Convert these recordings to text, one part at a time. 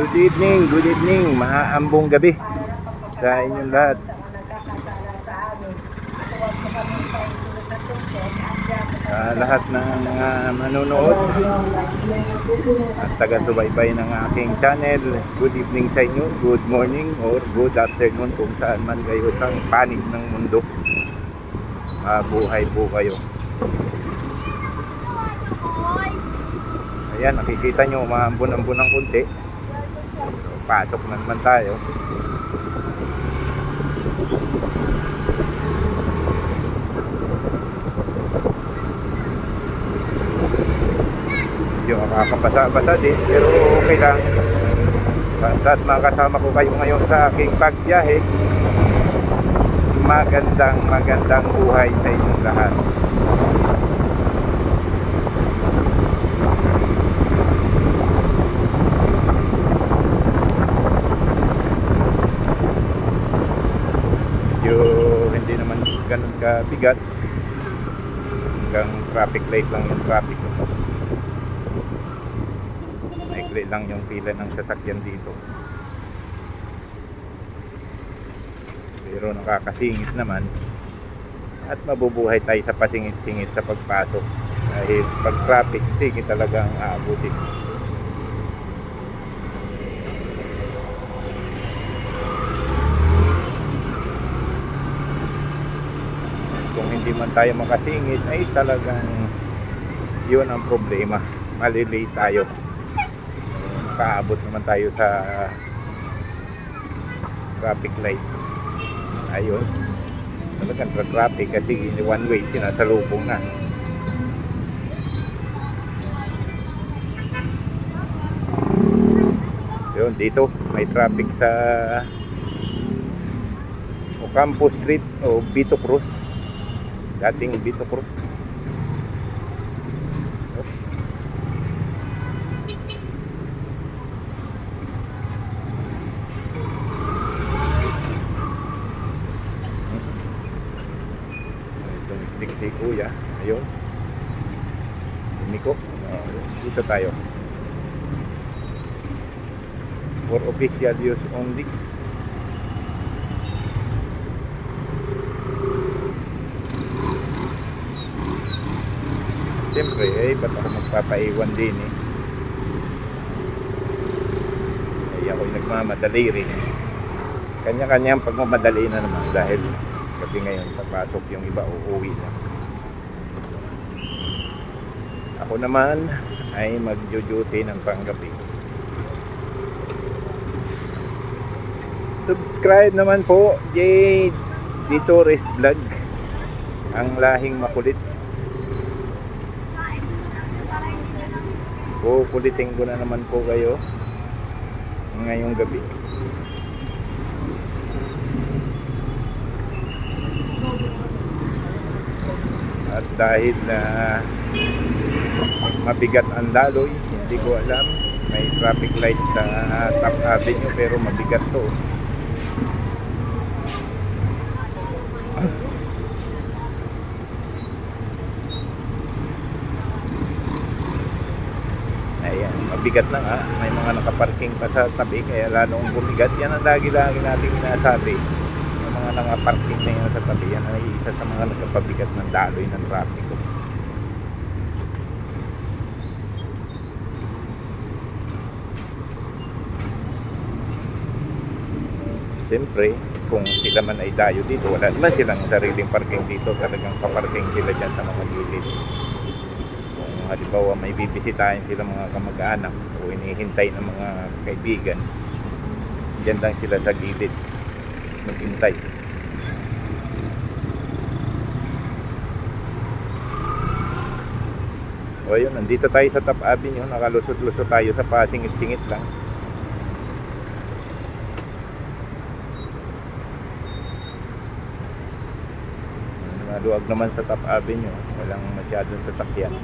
Good evening, mahaambong gabi sa inyong lahat. Lahat ng mga manonood at taga-subaybay ng aking channel, good evening sa inyo, good morning or good afternoon kung saan man kayo sa panig ng mundo. Mabuhay po kayo. Ayan, nakikita nyo, umaambon-ambon ng kunti. Pasok na naman tayo. Yung makakapasa-basa din, pero okay lang. Basta't makasama ko kayo ngayon sa aking pagbiyahe. Magandang buhay sa inyong lahat. Hindi naman ganun kabigat, hanggang traffic light lang yung traffic, maikli lang yung pila ng sasakyan dito, pero nakakasingit naman at mabubuhay tayo sa pasingit-singit sa pagpasok dahil pag traffic sige talagang aabutin. Kung hindi man tayo makasingit ay talagang yun ang problema, malilate tayo, makaabot naman tayo sa traffic light. Ayun, talagang traffic kasi one way, sinasalubong na. Yun, dito may traffic sa Ocampo Street o Vito Cruz, dating Vito Cruz. Tumistik si Kuya, ayun, Miko. Dito tayo for official use only. Siyempre, ba't ako magpapaiwan din ay ako'y nagmamadali rin. Kanya-kanyang pagmamadali na naman dahil gabi ngayon, papasok yung iba, uuwi na. Ako naman ay mag-duty ng panggabi. Subscribe naman po, Jade Torres Vlog, ang lahing makulit. Kukulitin ko na naman po kayo ngayong gabi. At dahil na mabigat ang daloy, hindi ko alam, may traffic light sa Top Avenue pero mabigat to. Ayan, mabigat na nga. May mga nakaparking pa sa tabi kaya lalong bumigat. Yan ang lagi-lagi natin sinasabi. Yung mga nakaparking na yun sa tabi, yan ay isa sa mga nagpapabigat ng daloy ng trapiko. Siyempre, kung sila man ay dayo dito, wala naman silang sariling parking dito. Talagang paparking sila dyan sa mga gilid. Halimbawa may bibisitahin sila mga kamag-anak o inihintay ng mga kaibigan, dyan lang sila sa gilid maghintay. O ayun, nandito tayo sa Top Avenue, nakalusot-lusot tayo sa pasingit-singit lang. Maluwag naman sa Top Avenue, walang masyadong sasakyan.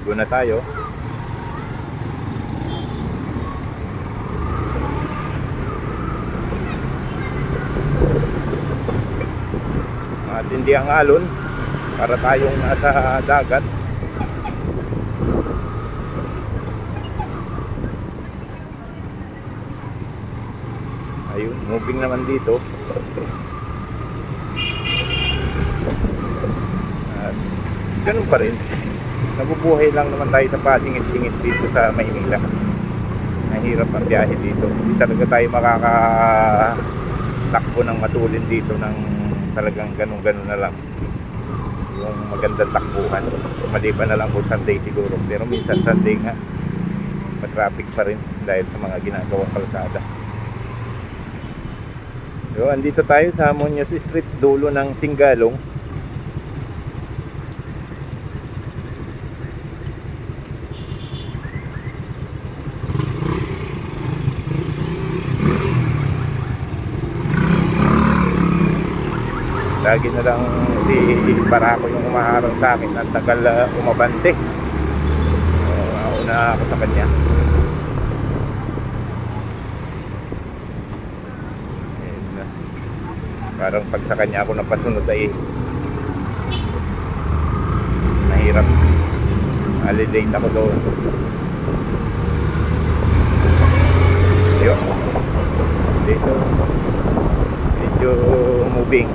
Doon na tayo. Matindi ang alon para tayong nasa dagat. Ayun, moving naman dito. At ganun pa rin. Nabubuhay lang naman tayo sa pasingit-singit dito sa Maynila. Mahirap ang biyahe dito. Hindi talaga tayo makakatakbo ng matulin dito ng talagang ganun-ganun na lang. Yung magandang takbuhan. Maliban na lang po Sunday siguro. Pero minsan Sunday nga, matraffic pa rin dahil sa mga ginagawang kalsada. So, andito tayo sa Muñoz Street, dulo ng Singalong. Lagi na lang si Barako yung umaharang sa akin. Ang tagal umabante. Nauna ako sa kanya. Parang pag sa kanya ako napasunod ay mahirap. Alilate ako doon. Yun. Dito medyo moving.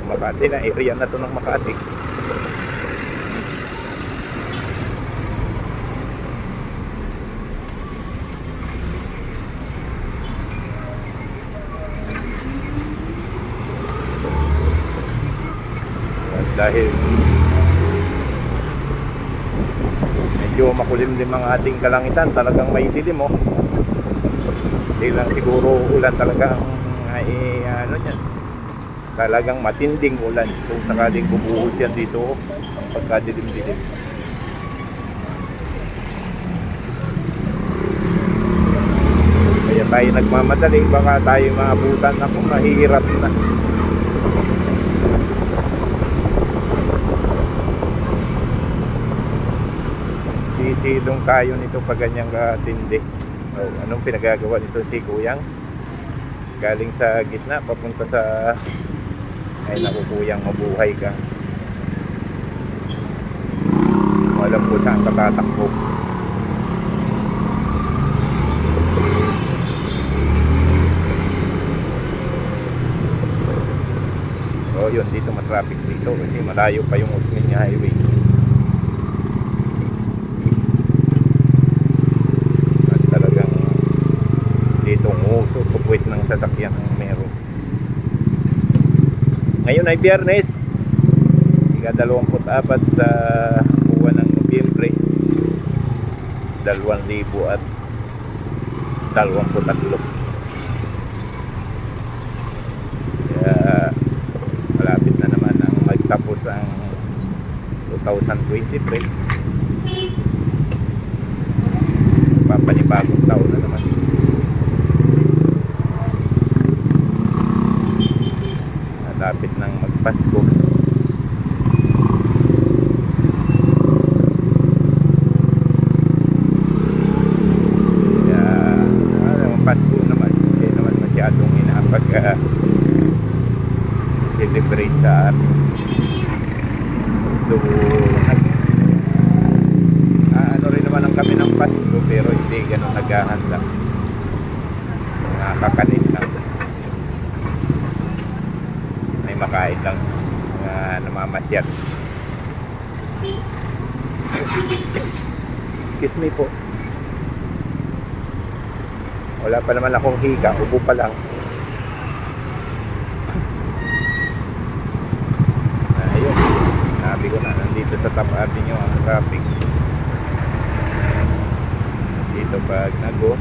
Makati na, area na to ng Makati. Dahil medyo makulimlim ang ating kalangitan, talagang may dilim oh. Hindi lang siguro ulan talaga ay ano yan, talagang matinding ulan kung sakaling bubuhos yan dito ang pagkadilim-dilim. Kaya tayo nagmamadali, baka tayo maabutan ako, mahihirap na. Sisilong tayo nito pag ganyang katindi. Anong pinagagawa nito si Kuyang? Galing sa gitna papunta sa ay naku Kuyang, mabuhay ka. Walang po saan katatakbo. So yun, dito matraffic dito kasi malayo pa yung Osmeña Highway. Tupuit ng sasakyan ng meron. Ngayon ay Biyernes, ika-24 sa buwan ng Nobyembre 2023. Kaya malapit na naman ang magtapos ang 2023. Papanibagong taon na naman. Lapit ng magpasko. Kaya ang Pasko naman hindi naman masyadong celebrate sa atin. So ano rin naman ang kami ng Pasko, pero hindi ganun naghahanda. Nakakanin lang, makain lang, namamasyat. Excuse me po, wala pa naman akong hika, ubo pa lang. Ayun, sabi ko na, nandito sa Top Avenue ang traffic dito pag nago.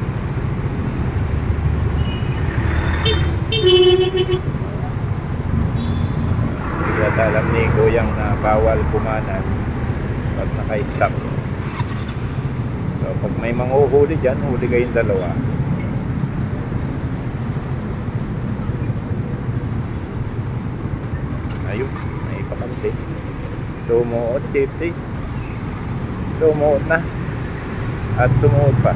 Kaya alam ni Kuyang na bawal kumanan pag naka-stop. So pag may mga uhuli dyan, huli kayong dalawa. Ayun, may pakante. Sumuot, safety. Sumuot na. At sumuot pa.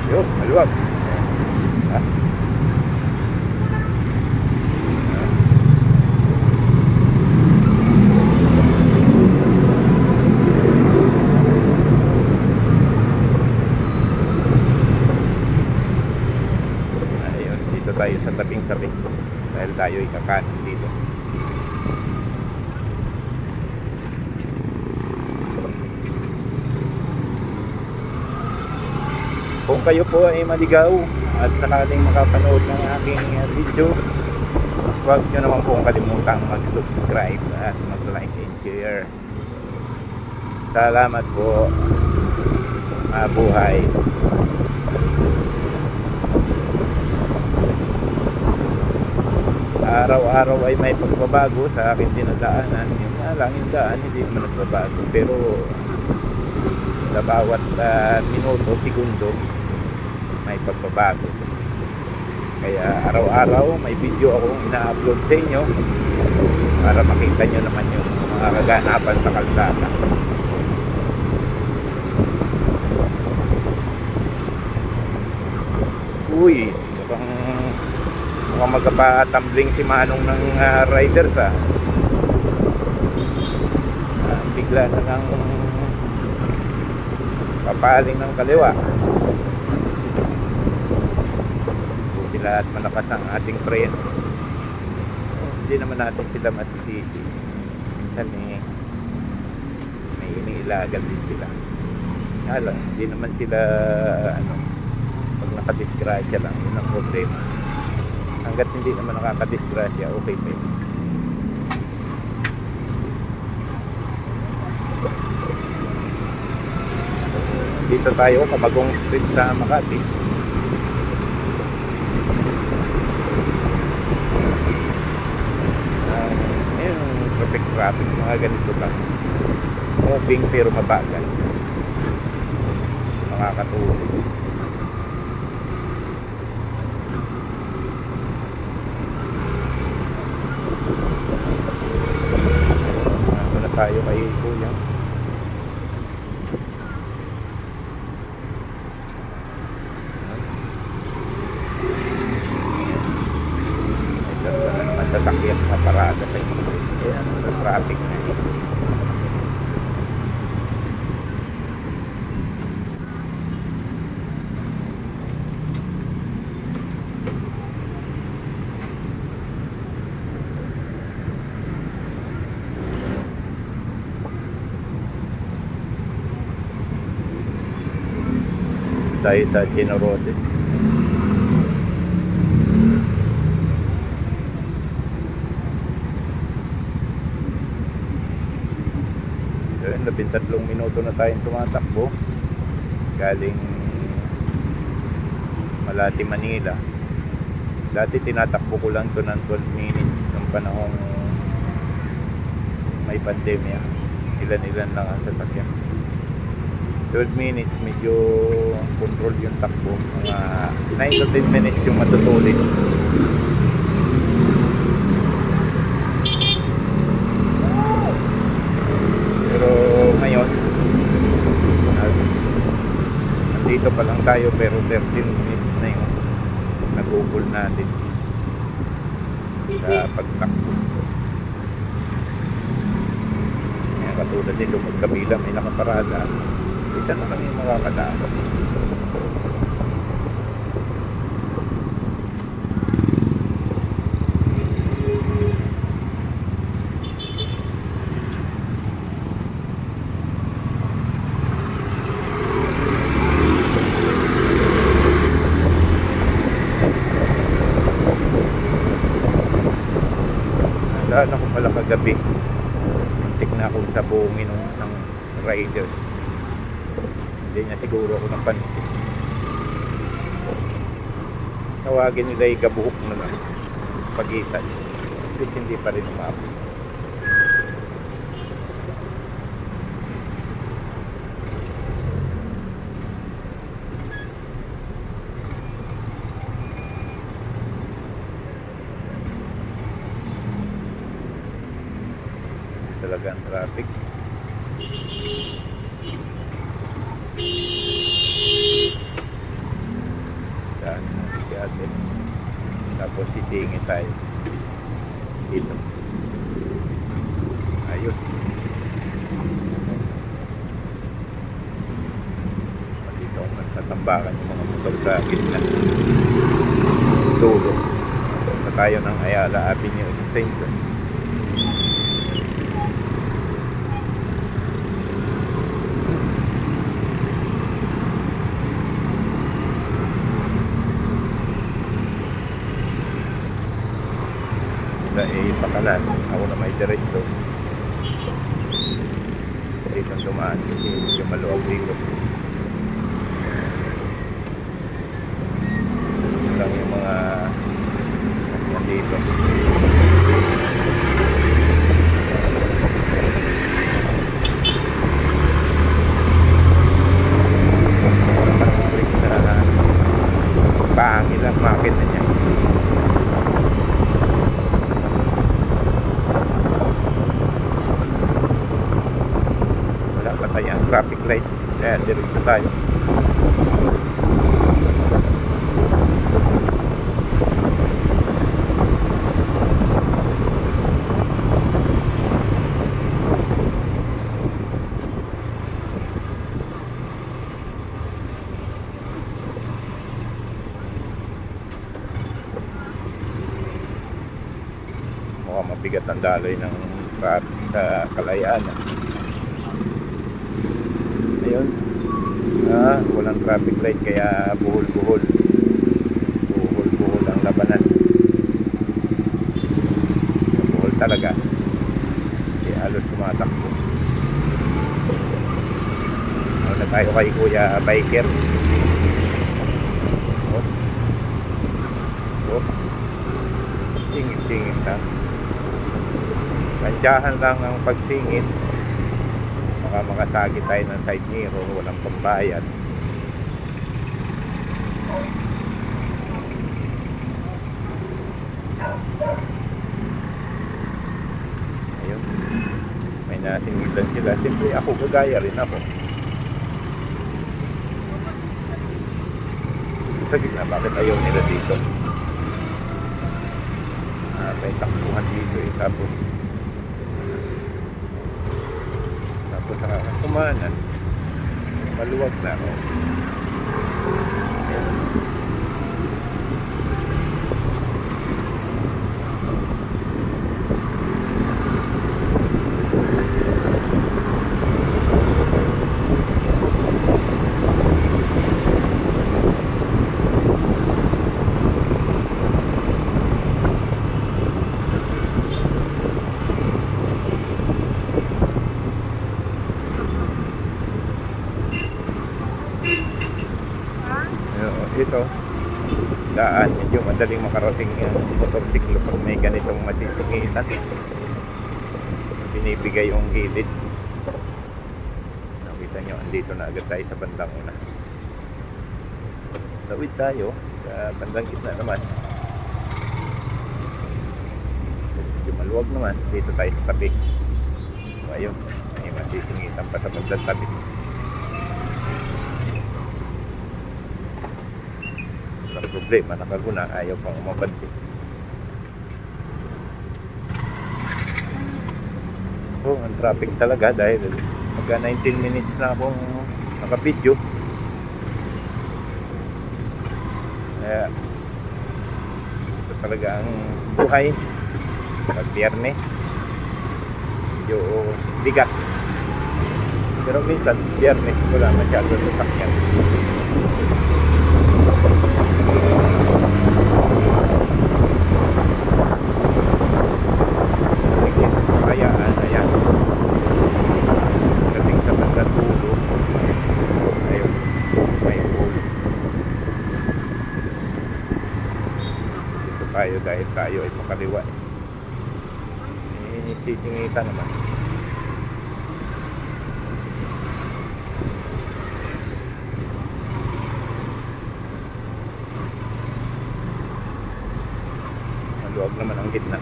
Yun, maluwag. tayo sa tabing-tabi dahil tayo ikakanan dito. Kung kayo po ay maligaw at sakaling makapanood ng aking video, huwag nyo naman pong kalimutang mag-subscribe at mag-like and share. Salamat po. Mabuhay. Araw-araw ay may pagbabago sa aking dinadaanan. Yun nga lang, yung daan hindi naman nagbabago, pero sa bawat minuto, segundo may pagbabago. Kaya araw-araw may video akong ina-upload sa inyo para makita nyo naman yung mga kaganapan sa kalsada. Uy, mukhang magpapatumbling si Manong ng riders bigla na lang papaling ng kaliwa. Buti lahat malakas ang ating preno. Hindi naman natin sila masisisi. Minsan may iniilagal din sila. Alam, hindi naman sila pag nakadisgrasya lang, yun ang problema. Hanggat hindi naman nakakadisgrasya, okay pa yun. Dito tayo, Kabagong Street sa Makati. Ngayon, traffic, mga ganito lang. Moving pero mabagal. Makakatulog. Tayo kay Kuya. Ito na naman sa takyan sa parada sa traffic na yun. Tayo sa Chino Road. So, 13 minuto na tayong tumatakbo galing Malati, Manila. Dati tinatakbo ko lang to ng 12 minutes ng panahong may pandemya. Ilan-ilan lang ang sasakyan. 12 minutes, medyo control yung takbo. Mga 9 to 10 minutes yung matutulis. Pero ngayon, nandito pa lang tayo pero 13 minutes na yung nag-google natin sa pagtakbo. Kaya katulad dito, magkabila may nakaparada. Isa naman yung makakadaan. Nandaan ako pala kagabi. Muntik na akong sabungin ng riders. Hindi niya siguro ako ng pansin. Tawagin nila yung kabuhok na lang pagitan. Kasi hindi pa rin umabot. Talagang traffic. Daan si ate. Tapos sitingin tayo dito. Ayun. Dito ako nagtatambakan yung mga motor sa gitna. Dulo. tayo ng Ayala Avenue Extension. Sila pakanan, ako na may diretso. Dito dumaan kasi medyo maluwag dito. Lang yung mga nandito. Pangil ang makina niya. Wala pa tayong traffic light, kaya diretso tayo. Mukhang mabigat ang daloy ng traffic sa Kalayaan. Ayun, walang traffic light kaya buhol-buhol ang labanan. Buhol talaga, kaya halos tumatakbo. Ano na tayo kay Kuya Biker. Singit-singit lang. Tansyahan lang ang pagsingit. Baka makasagi tayo ng side mirror, walang pambayad. Ayun, may nasingitan sila. Siyempre ako, gagaya rin ako. Sa gitna, bakit ayaw nila dito? May takbuhan dito tapos sa kumanan maluwag na ako. Ito daan, medyo madaling makarating yung motorsiklo pag may ganitong masisingitan. Binibigay yung gilid. Nakita nyo, andito na agad tayo sa bandang una. Tawid tayo sa bandang gitna naman. Medyo maluwag naman, dito tayo sa tabi. So ayun, may masisingitan pa sa bandang tabi. Problema, nakaguna, ayaw pang umabante. So, ang traffic talaga dahil magka 19 minutes na akong nakabidyo. Kaya ito talaga ang buhay pag Biyernes. Medyo bigat. Pero minsan, Biyernes wala masyado sa sakyan. Ayan. Dating sa bandang dulo. Ayun. May pool. Dito tayo dahil tayo ay makaliwa. Sisingitan naman. Maluwag naman ang gitna.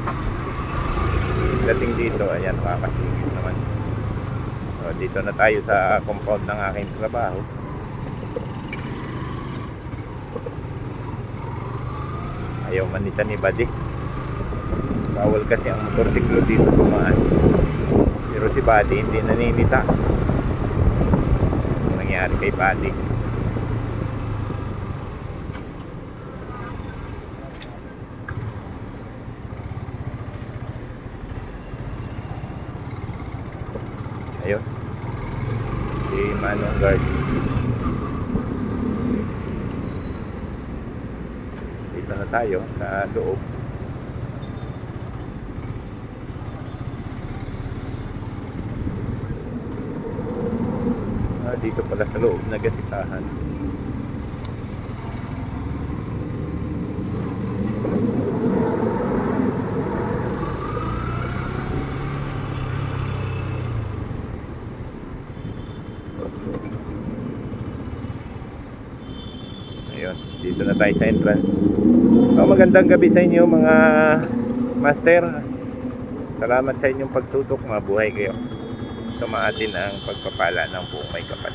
Dating dito, ayan, nakakasingit naman. So, dito na tayo sa compound ng aking trabaho. Ayaw manita ni Buddy. Bawal kasi ang motorsiklo dito dumaan. Pero si Buddy hindi naninita. Ano nangyari kay Buddy? Si Manong Guard. Dito na tayo sa loob. Dito pala sa loob nagasikahan. Ayun, dito na tayo sa entrance. Magandang gabi sa inyo mga master. Salamat sa inyong pagtutok. Mabuhay kayo. Sumaatin ang pagpapala ng buong may kapal.